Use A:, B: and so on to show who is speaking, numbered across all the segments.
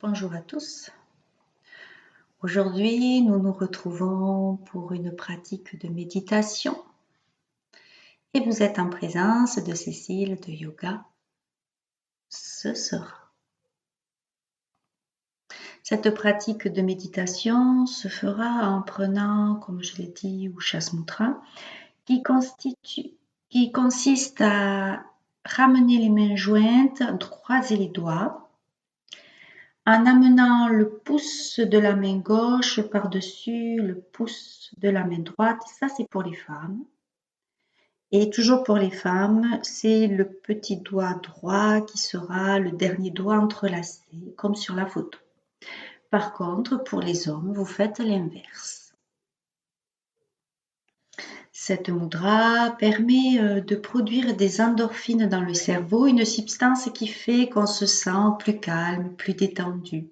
A: Bonjour à tous. Aujourd'hui, nous nous retrouvons pour une pratique de méditation et vous êtes en présence de Cécile de Yoga. Ce sera. Cette pratique de méditation se fera en prenant, comme je l'ai dit, Ushas Mudra, qui consiste à ramener les mains jointes, croiser les doigts, en amenant le pouce de la main gauche par-dessus le pouce de la main droite. Ça, c'est pour les femmes. Et toujours pour les femmes, c'est le petit doigt droit qui sera le dernier doigt entrelacé, comme sur la photo. Par contre, pour les hommes, vous faites l'inverse. Cette mudra permet de produire des endorphines dans le cerveau, une substance qui fait qu'on se sent plus calme, plus détendu.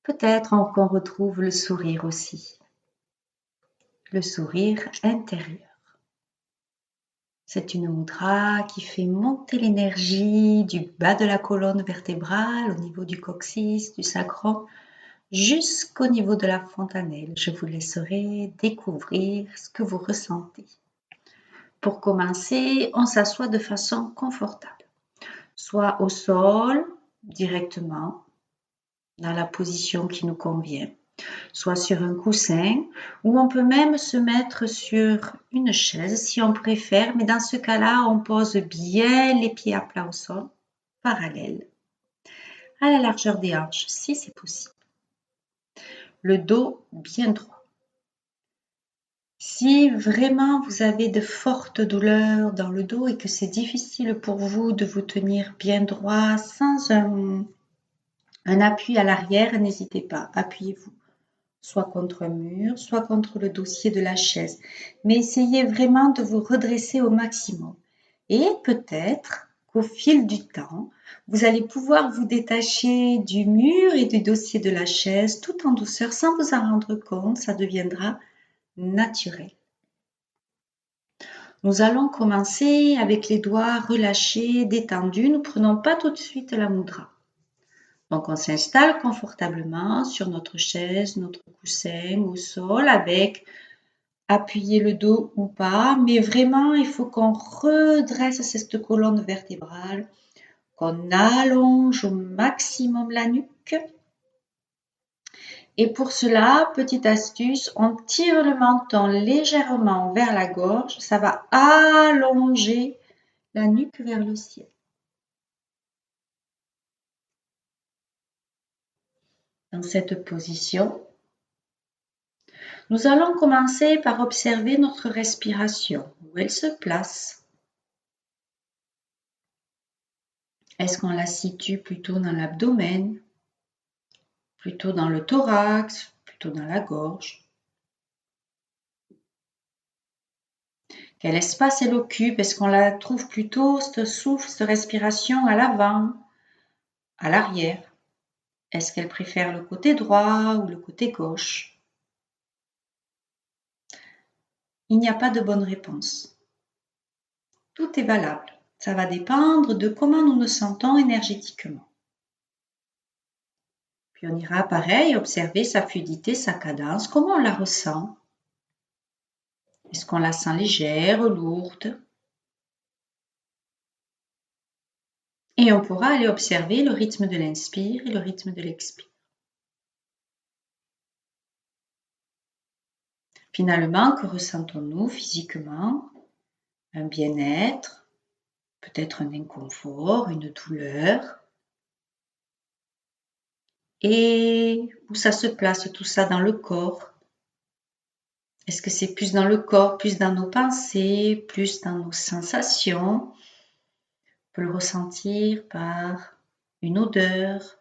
A: Peut-être qu'on retrouve le sourire aussi, le sourire intérieur. C'est une mudra qui fait monter l'énergie du bas de la colonne vertébrale, au niveau du coccyx, du sacrum, jusqu'au niveau de la fontanelle. Je vous laisserai découvrir ce que vous ressentez. Pour commencer, on s'assoit de façon confortable, soit au sol, directement, dans la position qui nous convient, soit sur un coussin, ou on peut même se mettre sur une chaise si on préfère, mais dans ce cas-là, on pose bien les pieds à plat au sol, parallèles, à la largeur des hanches, si c'est possible. Le dos bien droit. Si vraiment vous avez de fortes douleurs dans le dos et que c'est difficile pour vous de vous tenir bien droit sans un appui à l'arrière, n'hésitez pas, appuyez-vous. Soit contre un mur, soit contre le dossier de la chaise. Mais essayez vraiment de vous redresser au maximum. Et peut-être qu'au fil du temps, vous allez pouvoir vous détacher du mur et du dossier de la chaise tout en douceur, sans vous en rendre compte, ça deviendra naturel. Nous allons commencer avec les doigts relâchés, détendus. Nous ne prenons pas tout de suite la mudra. Donc on s'installe confortablement sur notre chaise, notre coussin, au sol, avec appuyer le dos ou pas, mais vraiment il faut qu'on redresse cette colonne vertébrale, qu'on allonge au maximum la nuque. Et pour cela, petite astuce, on tire le menton légèrement vers la gorge, ça va allonger la nuque vers le ciel. Dans cette position, nous allons commencer par observer notre respiration, où elle se place. Est-ce qu'on la situe plutôt dans l'abdomen, plutôt dans le thorax, plutôt dans la gorge? Quel espace elle occupe? Est-ce qu'on la trouve plutôt, ce souffle, cette respiration à l'avant, à l'arrière? Est-ce qu'elle préfère le côté droit ou le côté gauche? Il n'y a pas de bonne réponse. Tout est valable. Ça va dépendre de comment nous nous sentons énergétiquement. Puis on ira pareil, observer sa fluidité, sa cadence, comment on la ressent. Est-ce qu'on la sent légère, lourde? Et on pourra aller observer le rythme de l'inspire et le rythme de l'expire. Finalement, que ressentons-nous physiquement? Un bien-être, peut-être un inconfort, une douleur. Et où ça se place tout ça dans le corps? Est-ce que c'est plus dans le corps, plus dans nos pensées, plus dans nos sensations? On peut le ressentir par une odeur,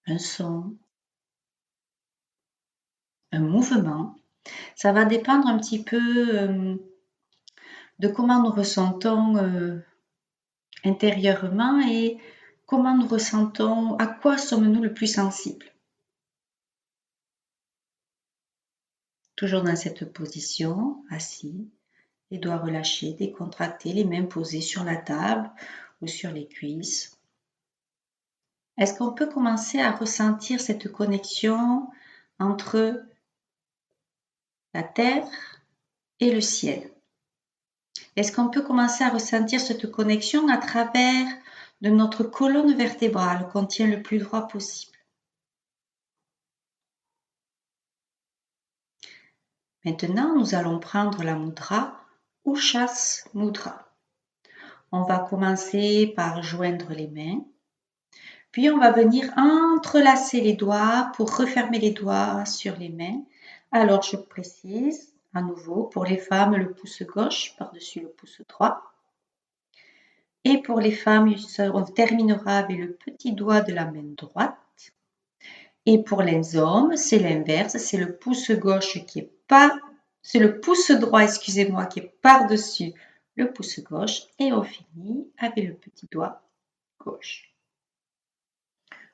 A: un son, un mouvement. Ça va dépendre un petit peu de comment nous ressentons intérieurement et comment nous ressentons, à quoi sommes-nous le plus sensibles. Toujours dans cette position, assis, les doigts relâchés, décontractés, les mains posées sur la table ou sur les cuisses. Est-ce qu'on peut commencer à ressentir cette connexion entre la terre et le ciel? Est-ce qu'on peut commencer à ressentir cette connexion à travers de notre colonne vertébrale qu'on tient le plus droit possible? Maintenant, nous allons prendre la mudra Ushas Mudra. On va commencer par joindre les mains, puis on va venir entrelacer les doigts pour refermer les doigts sur les mains. Alors, je précise à nouveau, pour les femmes, le pouce gauche par-dessus le pouce droit. Et pour les femmes, on terminera avec le petit doigt de la main droite. Et pour les hommes, c'est l'inverse, c'est le pouce gauche qui est pas, c'est le pouce droit, excusez-moi, qui est par-dessus le pouce gauche. Et on finit avec le petit doigt gauche.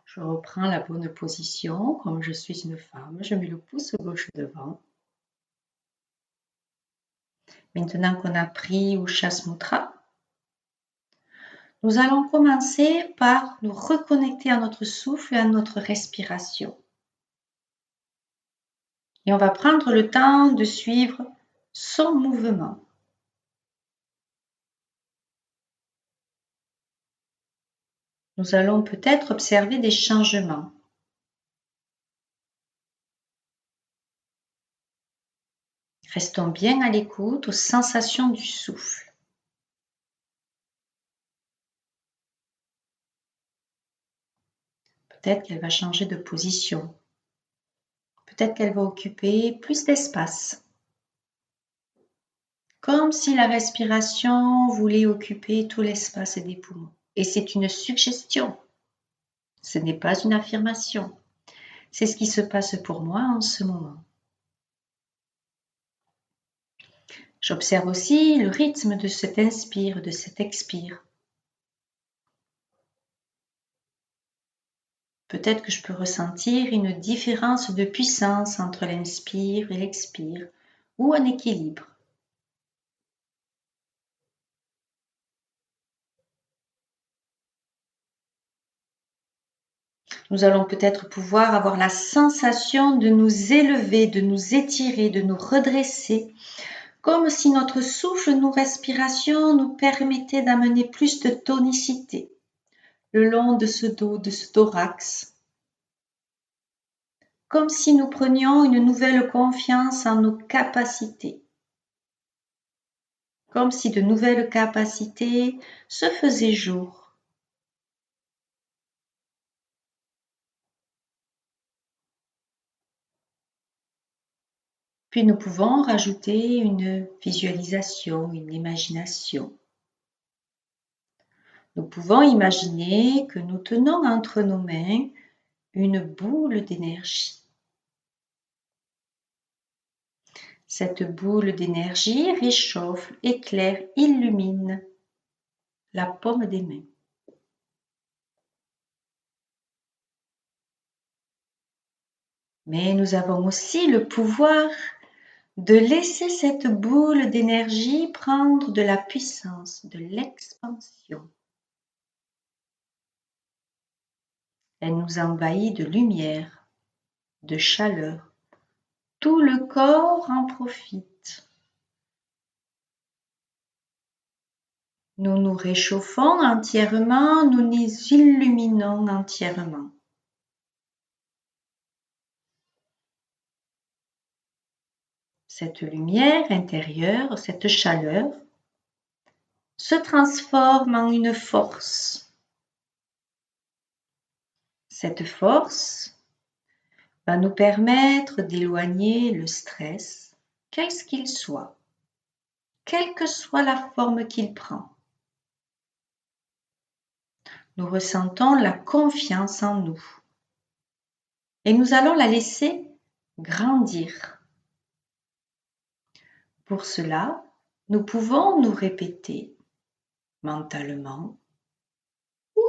A: Je reprends la bonne position, comme je suis une femme, je mets le pouce gauche devant. Maintenant qu'on a pris Ushas Mudra, nous allons commencer par nous reconnecter à notre souffle et à notre respiration. Et on va prendre le temps de suivre son mouvement. Nous allons peut-être observer des changements. Restons bien à l'écoute aux sensations du souffle. Peut-être qu'elle va changer de position. Peut-être qu'elle va occuper plus d'espace. Comme si la respiration voulait occuper tout l'espace des poumons. Et c'est une suggestion. Ce n'est pas une affirmation. C'est ce qui se passe pour moi en ce moment. J'observe aussi le rythme de cet inspire, de cet expire. Peut-être que je peux ressentir une différence de puissance entre l'inspire et l'expire, ou un équilibre. Nous allons peut-être pouvoir avoir la sensation de nous élever, de nous étirer, de nous redresser, comme si notre souffle, nos respirations nous permettaient d'amener plus de tonicité le long de ce dos, de ce thorax. Comme si nous prenions une nouvelle confiance en nos capacités. Comme si de nouvelles capacités se faisaient jour. Puis nous pouvons rajouter une visualisation, une imagination. Nous pouvons imaginer que nous tenons entre nos mains une boule d'énergie. Cette boule d'énergie réchauffe, éclaire, illumine la paume des mains. Mais nous avons aussi le pouvoir de laisser cette boule d'énergie prendre de la puissance, de l'expansion. Elle nous envahit de lumière, de chaleur. Tout le corps en profite. Nous nous réchauffons entièrement, nous nous illuminons entièrement. Cette lumière intérieure, cette chaleur, se transforme en une force. Cette force va nous permettre d'éloigner le stress, qu'est-ce qu'il soit, quelle que soit la forme qu'il prend. Nous ressentons la confiance en nous et nous allons la laisser grandir. Pour cela, nous pouvons nous répéter mentalement ou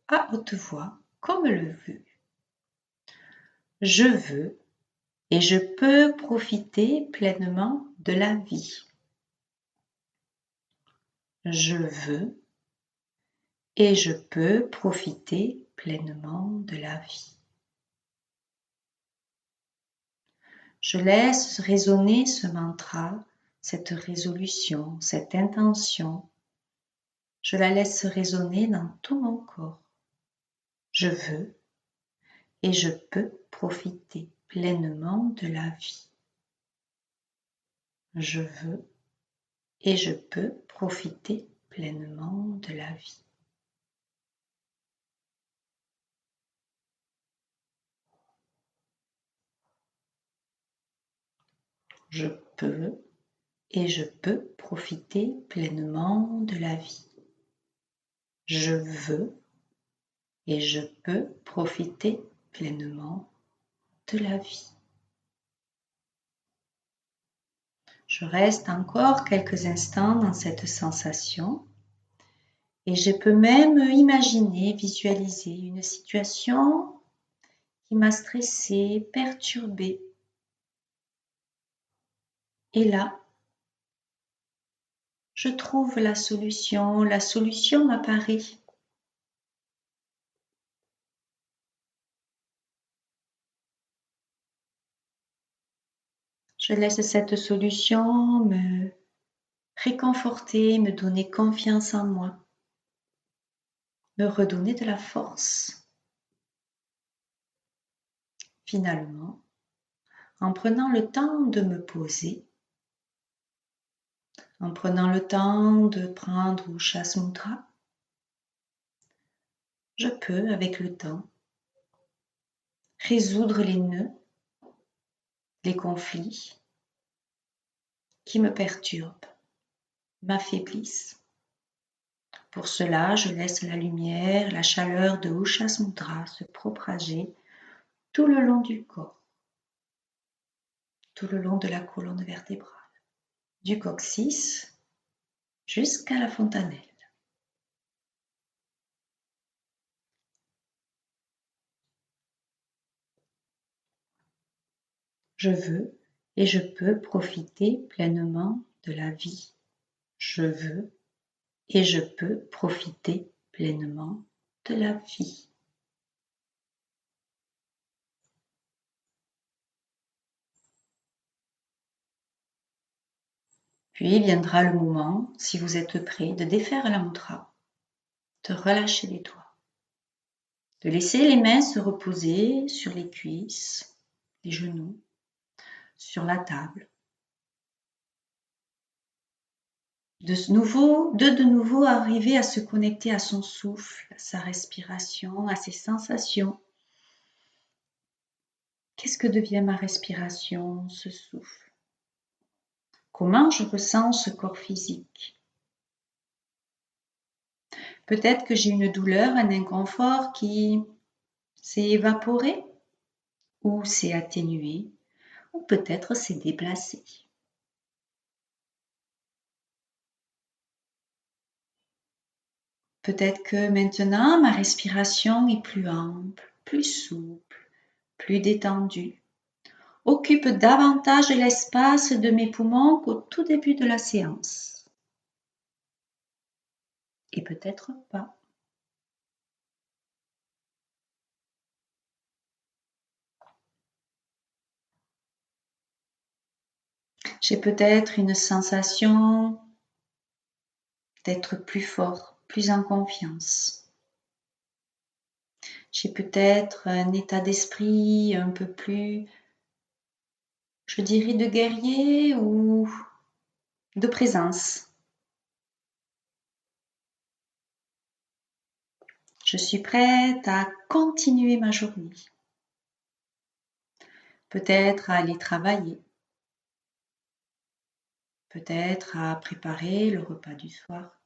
A: à haute voix, comme le veut. Je veux et je peux profiter pleinement de la vie. Je veux et je peux profiter pleinement de la vie. Je laisse résonner ce mantra, cette résolution, cette intention. Je la laisse résonner dans tout mon corps. Je veux et je peux profiter pleinement de la vie. Je veux et je peux profiter pleinement de la vie. Je peux et je peux profiter pleinement de la vie. Je veux et je peux profiter pleinement de la vie. Je reste encore quelques instants dans cette sensation et je peux même imaginer, visualiser une situation qui m'a stressée, perturbée. Et là, je trouve la solution m'apparaît. Je laisse cette solution me réconforter, me donner confiance en moi, me redonner de la force. Finalement, en prenant le temps de me poser, en prenant le temps de prendre Ushas Mudra, je peux, avec le temps, résoudre les nœuds, les conflits qui me perturbent, m'affaiblissent. Pour cela, je laisse la lumière, la chaleur de Ushas Mudra se propager tout le long du corps, tout le long de la colonne vertébrale, du coccyx jusqu'à la fontanelle. Je veux et je peux profiter pleinement de la vie. Je veux et je peux profiter pleinement de la vie. Puis viendra le moment, si vous êtes prêt, de défaire la mudra, de relâcher les doigts, de laisser les mains se reposer sur les cuisses, les genoux, sur la table. De nouveau arriver à se connecter à son souffle, à sa respiration, à ses sensations. Qu'est-ce que devient ma respiration, ce souffle? Comment je ressens ce corps physique? Peut-être que j'ai une douleur, un inconfort qui s'est évaporé ou s'est atténué ou peut-être s'est déplacé. Peut-être que maintenant ma respiration est plus ample, plus souple, plus détendue, occupe davantage l'espace de mes poumons qu'au tout début de la séance. Et peut-être pas. J'ai peut-être une sensation d'être plus fort, plus en confiance. J'ai peut-être un état d'esprit un peu plus, je dirais, de guerrier ou de présence. Je suis prête à continuer ma journée. Peut-être à aller travailler. Peut-être à préparer le repas du soir.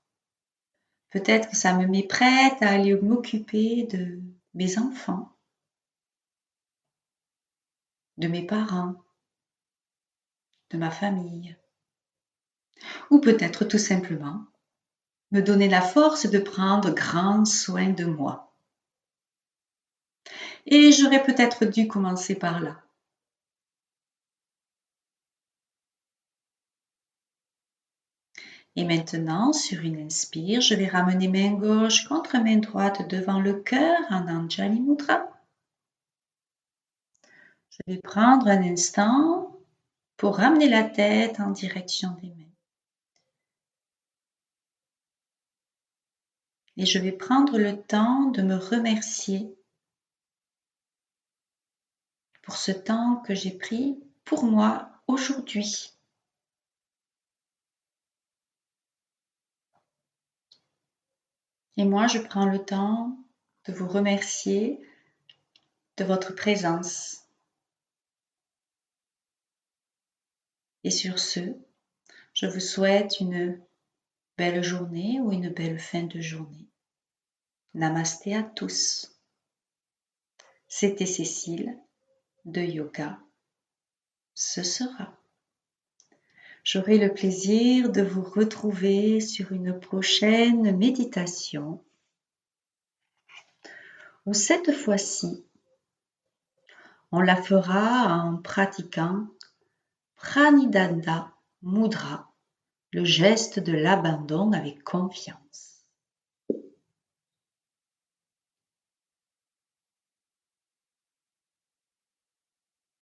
A: Peut-être que ça me met prête à aller m'occuper de mes enfants, de mes parents, de ma famille. Ou peut-être tout simplement me donner la force de prendre grand soin de moi. Et j'aurais peut-être dû commencer par là. Et maintenant, sur une inspire, je vais ramener main gauche contre main droite devant le cœur en Anjali Mudra. Je vais prendre un instant pour ramener la tête en direction des mains. Et je vais prendre le temps de me remercier pour ce temps que j'ai pris pour moi aujourd'hui. Et moi, je prends le temps de vous remercier de votre présence. Et sur ce, je vous souhaite une belle journée ou une belle fin de journée. Namasté à tous. C'était Cécile de Yoga. Ce sera. J'aurai le plaisir de vous retrouver sur une prochaine méditation où cette fois-ci, on la fera en pratiquant Pranidhana Mudra, le geste de l'abandon avec confiance.